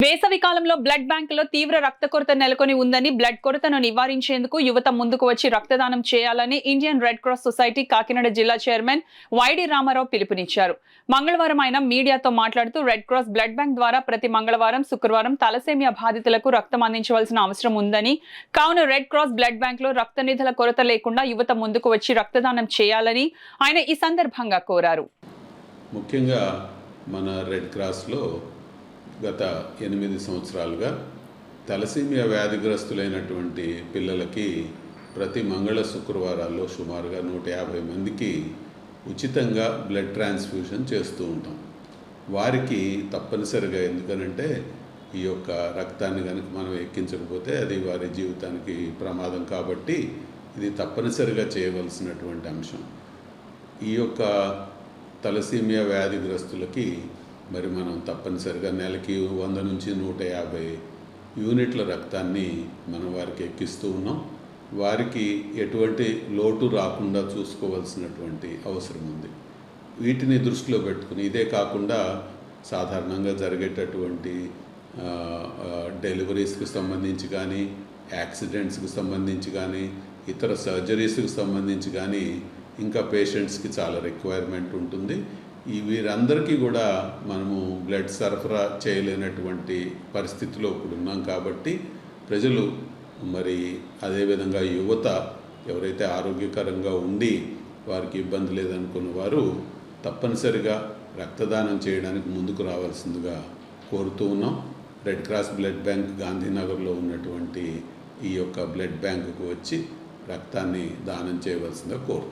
వేసవి కాలంలో బ్లడ్ బ్యాంకులో తీవ్ర రక్త కొరత నెలకొని ఉందని, బ్లడ్ కొరతను నివారించేందుకు యువత ముందుకు వచ్చి రక్తదానం చేయాలని Indian red cross society Kakinada జిల్లా చైర్మన్ వైడి రామారావు పిలుపునిచ్చారు. మంగళవారం ఆయన మీడియాతో మాట్లాడుతూ రెడ్ క్రాస్ బ్లడ్ బ్యాంక్ ద్వారా ప్రతి మంగళవారం, శుక్రవారం తలసేమియా బాధితులకు రక్తం అందించవలసిన అవసరం ఉందని, కావున రెడ్ క్రాస్ బ్లడ్ బ్యాంక్ లో రక్త నిధుల కొరత లేకుండా యువత ముందుకు వచ్చి రక్తదానం చేయాలని ఆయన ఈ సందర్భంగా కోరారు. ముఖ్యంగా మన రెడ్ క్రాస్లో గత 8 సంవత్సరాలుగా తలసీమియా వ్యాధిగ్రస్తులైనటువంటి పిల్లలకి ప్రతి మంగళ శుక్రవారాల్లో సుమారుగా 150 మందికి ఉచితంగా బ్లడ్ ట్రాన్స్ఫ్యూషన్ చేస్తూ ఉంటాం. వారికి తప్పనిసరిగా, ఎందుకనంటే ఈ యొక్క రక్తాన్ని కనుక మనం ఎక్కించకపోతే అది వారి జీవితానికి ప్రమాదం, కాబట్టి ఇది తప్పనిసరిగా చేయవలసినటువంటి అంశం. ఈ యొక్క తలసీమియా వ్యాధిగ్రస్తులకి మరి మనం తప్పనిసరిగా నెలకి 100 నుంచి 150 యూనిట్ల రక్తాన్ని మనం వారికి ఎక్కిస్తూ ఉన్నాం. వారికి ఎటువంటి లోటు రాకుండా చూసుకోవాల్సినటువంటి అవసరం ఉంది. వీటిని దృష్టిలో పెట్టుకుని, ఇదే కాకుండా సాధారణంగా జరిగేటటువంటి డెలివరీస్కి సంబంధించి కానీ, యాక్సిడెంట్స్కి సంబంధించి కానీ, ఇతర సర్జరీస్కి సంబంధించి కానీ ఇంకా పేషెంట్స్కి చాలా రిక్వైర్మెంట్ ఉంటుంది. వీరందరికీ కూడా మనము బ్లడ్ సరఫరా చేయలేనటువంటి పరిస్థితిలో ఇప్పుడు ఉన్నాం. కాబట్టి ప్రజలు, మరి అదేవిధంగా యువత ఎవరైతే ఆరోగ్యకరంగా ఉండి వారికి ఇబ్బంది లేదనుకున్న వారు తప్పనిసరిగా రక్తదానం చేయడానికి ముందుకు రావాల్సిందిగా కోరుతూ ఉన్నాం. రెడ్ క్రాస్ బ్లడ్ బ్యాంక్ గాంధీనగర్లో ఉన్నటువంటి ఈ యొక్క బ్లడ్ బ్యాంకుకు వచ్చి రక్తాన్ని దానం చేయవలసిందిగా కోరుతున్నాం.